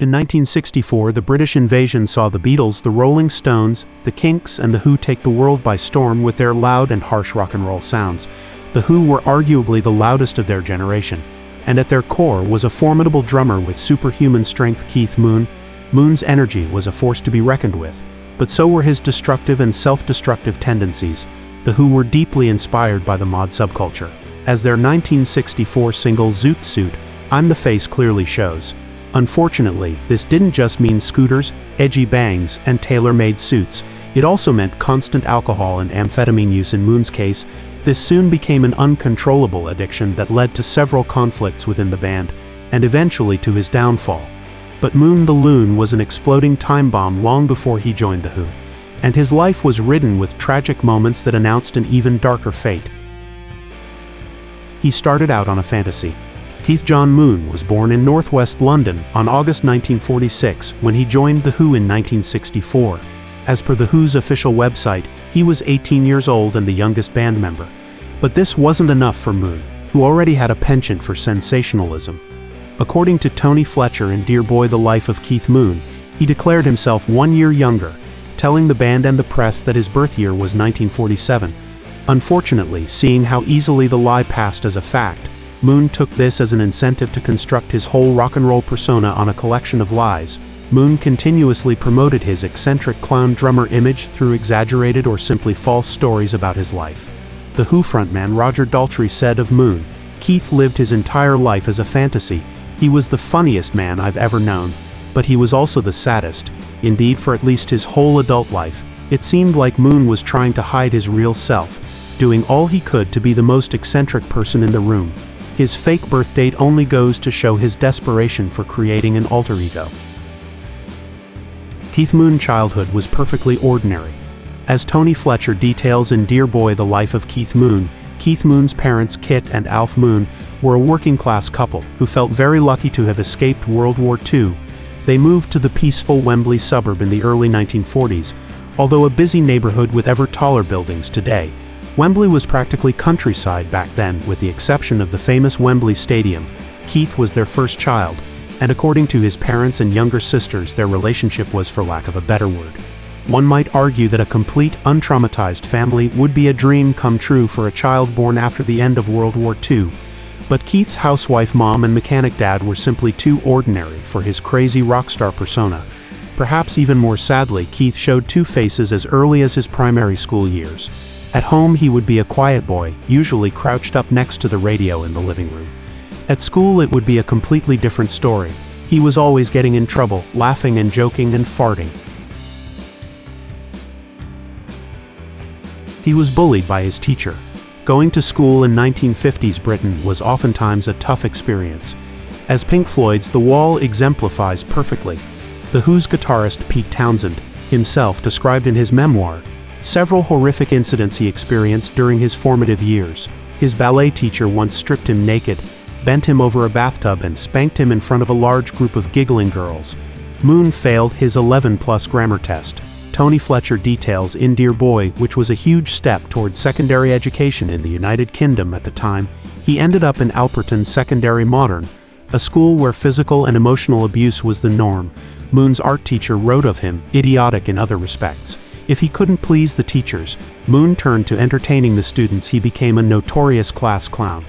In 1964, the British invasion saw the Beatles, the Rolling Stones, the Kinks, and the Who take the world by storm with their loud and harsh rock and roll sounds. The Who were arguably the loudest of their generation, and at their core was a formidable drummer with superhuman strength, Keith Moon. Moon's energy was a force to be reckoned with, but so were his destructive and self-destructive tendencies. The Who were deeply inspired by the mod subculture, as their 1964 single Zoot Suit, I'm the Face clearly shows. Unfortunately, this didn't just mean scooters, edgy bangs, and tailor-made suits. It also meant constant alcohol and amphetamine use. In Moon's case, this soon became an uncontrollable addiction that led to several conflicts within the band, and eventually to his downfall. But Moon the Loon was an exploding time bomb long before he joined the Who, and his life was ridden with tragic moments that announced an even darker fate. He started out on a fantasy. Keith John Moon was born in northwest London on August 1946 when he joined The Who in 1964. As per The Who's official website, he was 18 years old and the youngest band member. But this wasn't enough for Moon, who already had a penchant for sensationalism. According to Tony Fletcher in Dear Boy: The Life of Keith Moon, he declared himself 1 year younger, telling the band and the press that his birth year was 1947. Unfortunately, seeing how easily the lie passed as a fact, Moon took this as an incentive to construct his whole rock and roll persona on a collection of lies. Moon continuously promoted his eccentric clown drummer image through exaggerated or simply false stories about his life. The Who frontman Roger Daltrey said of Moon, "Keith lived his entire life as a fantasy. He was the funniest man I've ever known, but he was also the saddest. Indeed, for at least his whole adult life, it seemed like Moon was trying to hide his real self, doing all he could to be the most eccentric person in the room. His fake birth date only goes to show his desperation for creating an alter ego." Keith Moon's childhood was perfectly ordinary. As Tony Fletcher details in Dear Boy: The Life of Keith Moon's parents, Kit and Alf Moon, were a working-class couple who felt very lucky to have escaped World War II. They moved to the peaceful Wembley suburb in the early 1940s. Although a busy neighborhood with ever taller buildings today, Wembley was practically countryside back then, with the exception of the famous Wembley Stadium. Keith was their first child, and according to his parents and younger sisters, their relationship was, for lack of a better word. One might argue that a complete, untraumatized family would be a dream come true for a child born after the end of World War II. But Keith's housewife mom and mechanic dad were simply too ordinary for his crazy rock star persona. Perhaps even more sadly, Keith showed two faces as early as his primary school years. At home, he would be a quiet boy, usually crouched up next to the radio in the living room. At school, it would be a completely different story. He was always getting in trouble, laughing and joking and farting. He was bullied by his teacher. Going to school in 1950s Britain was oftentimes a tough experience. As Pink Floyd's The Wall exemplifies perfectly, The Who's guitarist Pete Townsend himself described in his memoir several horrific incidents he experienced during his formative years. His ballet teacher once stripped him naked, bent him over a bathtub and spanked him in front of a large group of giggling girls. Moon failed his 11+ grammar test. Tony Fletcher details in Dear Boy, which was a huge step toward secondary education in the United Kingdom at the time. He ended up in Alperton Secondary Modern, a school where physical and emotional abuse was the norm. Moon's art teacher wrote of him, idiotic in other respects. If he couldn't please the teachers, Moon turned to entertaining the students. He became a notorious class clown.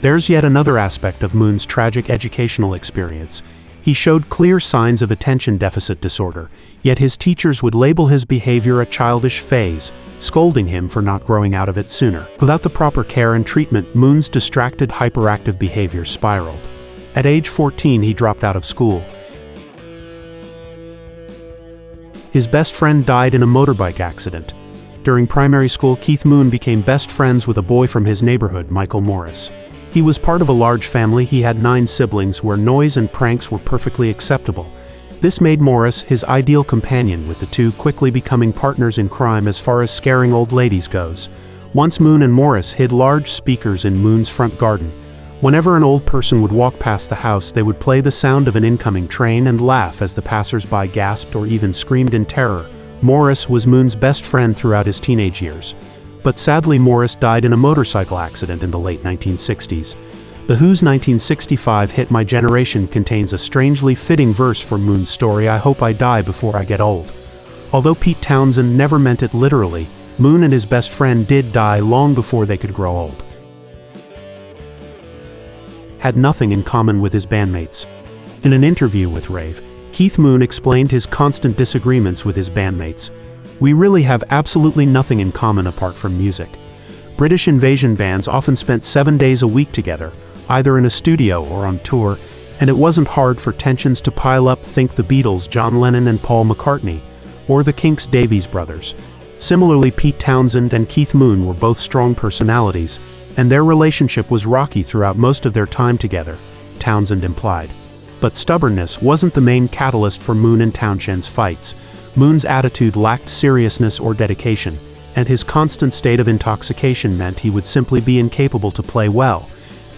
There's yet another aspect of Moon's tragic educational experience. He showed clear signs of attention deficit disorder, yet his teachers would label his behavior a childish phase, scolding him for not growing out of it sooner. Without the proper care and treatment, Moon's distracted, hyperactive behavior spiraled. At age 14, he dropped out of school. His best friend died in a motorbike accident. During primary school, Keith Moon became best friends with a boy from his neighborhood, Michael Morris. He was part of a large family. He had 9 siblings, where noise and pranks were perfectly acceptable. This made Morris his ideal companion, with the two quickly becoming partners in crime as far as scaring old ladies goes. Once Moon and Morris hid large speakers in Moon's front garden. Whenever an old person would walk past the house, they would play the sound of an incoming train and laugh as the passers-by gasped or even screamed in terror. Morris was Moon's best friend throughout his teenage years. But sadly, Morris died in a motorcycle accident in the late 1960s. The Who's 1965 hit My Generation contains a strangely fitting verse for Moon's story, "I hope I die before I get old." Although Pete Townsend never meant it literally, Moon and his best friend did die long before they could grow old. Had nothing in common with his bandmates. In an interview with Rave, Keith Moon explained his constant disagreements with his bandmates. "We really have absolutely nothing in common apart from music." British invasion bands often spent 7 days a week together, either in a studio or on tour, and it wasn't hard for tensions to pile up. Think the Beatles, John Lennon and Paul McCartney, or the Kinks, Davies brothers. Similarly, Pete Townsend and Keith Moon were both strong personalities, and their relationship was rocky throughout most of their time together, Townsend implied. But stubbornness wasn't the main catalyst for Moon and Townsend's fights. Moon's attitude lacked seriousness or dedication, and his constant state of intoxication meant he would simply be incapable to play well.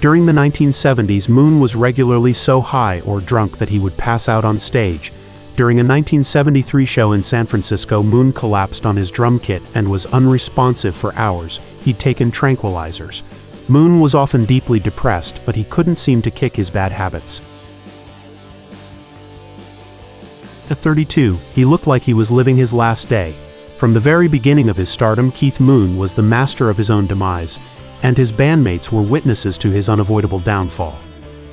During the 1970s, Moon was regularly so high or drunk that he would pass out on stage. During a 1973 show in San Francisco, Moon collapsed on his drum kit and was unresponsive for hours. He'd taken tranquilizers. Moon was often deeply depressed, but he couldn't seem to kick his bad habits. At 32, he looked like he was living his last day. From the very beginning of his stardom, Keith Moon was the master of his own demise, and his bandmates were witnesses to his unavoidable downfall.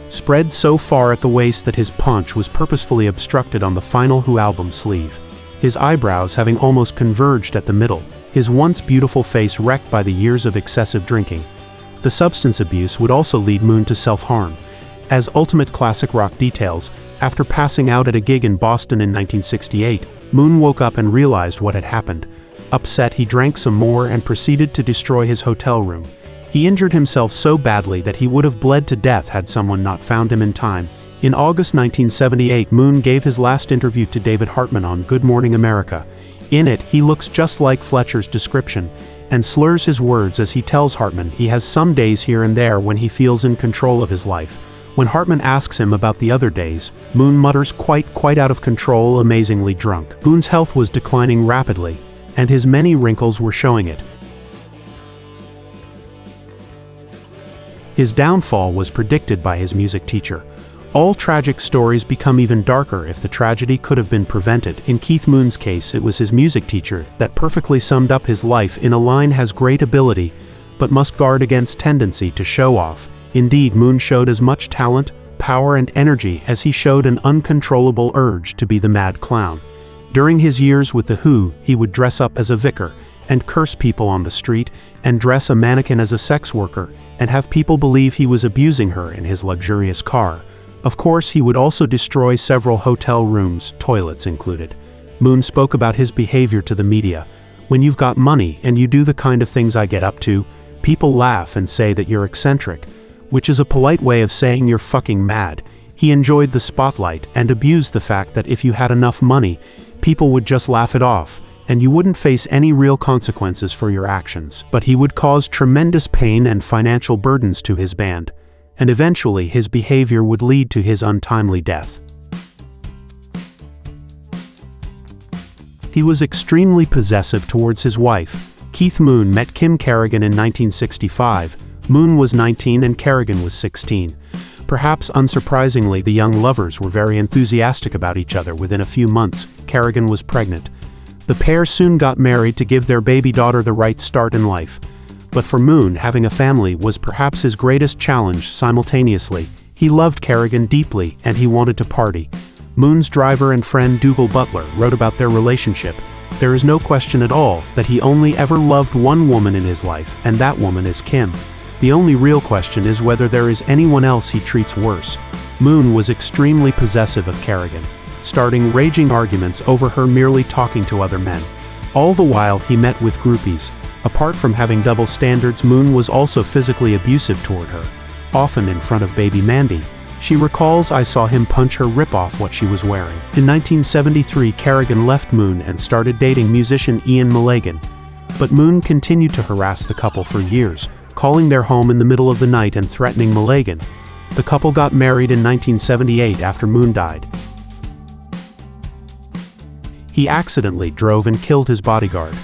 Spread so far at the waist that his paunch was purposefully obstructed on the final Who album sleeve, his eyebrows having almost converged at the middle, his once beautiful face wrecked by the years of excessive drinking. The substance abuse would also lead Moon to self-harm. As Ultimate Classic Rock details, after passing out at a gig in Boston in 1968, Moon woke up and realized what had happened. Upset, he drank some more and proceeded to destroy his hotel room. He injured himself so badly that he would have bled to death had someone not found him in time. In August 1978, Moon gave his last interview to David Hartman on Good Morning America. In it, he looks just like Fletcher's description, and slurs his words as he tells Hartman he has some days here and there when he feels in control of his life. When Hartman asks him about the other days, Moon mutters, quite out of control, amazingly drunk. Moon's health was declining rapidly, and his many wrinkles were showing it. His downfall was predicted by his music teacher. All tragic stories become even darker if the tragedy could have been prevented. In Keith Moon's case, it was his music teacher that perfectly summed up his life in a line: "Has great ability, but must guard against tendency to show off." Indeed, Moon showed as much talent, power and energy as he showed an uncontrollable urge to be the mad clown. During his years with The Who, he would dress up as a vicar, and curse people on the street, and dress a mannequin as a sex worker, and have people believe he was abusing her in his luxurious car. Of course, he would also destroy several hotel rooms, toilets included. Moon spoke about his behavior to the media. "When you've got money and you do the kind of things I get up to, people laugh and say that you're eccentric, which is a polite way of saying you're fucking mad." He enjoyed the spotlight and abused the fact that if you had enough money, people would just laugh it off, and you wouldn't face any real consequences for your actions. But he would cause tremendous pain and financial burdens to his band, and eventually his behavior would lead to his untimely death. He was extremely possessive towards his wife. Keith Moon met Kim Kerrigan in 1965. Moon was 19 and Kerrigan was 16. Perhaps unsurprisingly, the young lovers were very enthusiastic about each other. Within a few months, Kerrigan was pregnant. The pair soon got married to give their baby daughter the right start in life. But for Moon, having a family was perhaps his greatest challenge simultaneously. He loved Kerrigan deeply, and he wanted to party. Moon's driver and friend Dougal Butler wrote about their relationship. "There is no question at all that he only ever loved one woman in his life, and that woman is Kim. The only real question is whether there is anyone else he treats worse." Moon was extremely possessive of Kerrigan, starting raging arguments over her merely talking to other men. All the while he met with groupies. Apart from having double standards, Moon was also physically abusive toward her, often in front of baby Mandy. She recalls, "I saw him punch her, rip off what she was wearing." In 1973, Kerrigan left Moon and started dating musician Ian Mulligan. But Moon continued to harass the couple for years, calling their home in the middle of the night and threatening Mulligan. The couple got married in 1978 after Moon died. He accidentally drove and killed his bodyguard.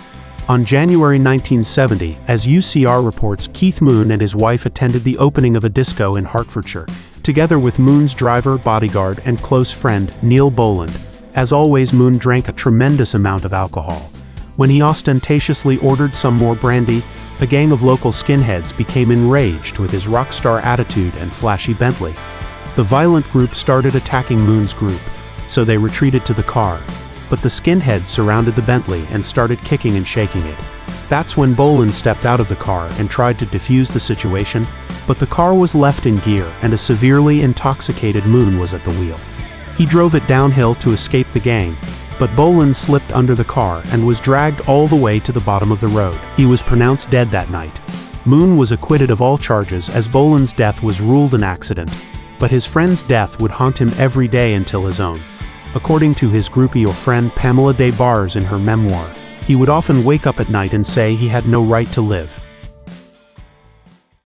On January 1970, as UCR reports, Keith Moon and his wife attended the opening of a disco in Hertfordshire, together with Moon's driver, bodyguard, and close friend, Neil Boland. As always, Moon drank a tremendous amount of alcohol. When he ostentatiously ordered some more brandy, a gang of local skinheads became enraged with his rock star attitude and flashy Bentley. The violent group started attacking Moon's group, so they retreated to the car. But the skinheads surrounded the Bentley and started kicking and shaking it. That's when Boland stepped out of the car and tried to defuse the situation, but the car was left in gear and a severely intoxicated Moon was at the wheel. He drove it downhill to escape the gang, but Boland slipped under the car and was dragged all the way to the bottom of the road. He was pronounced dead that night. Moon was acquitted of all charges as Boland's death was ruled an accident, but his friend's death would haunt him every day until his own. According to his groupie or friend Pamela Des Barres in her memoir, he would often wake up at night and say he had no right to live.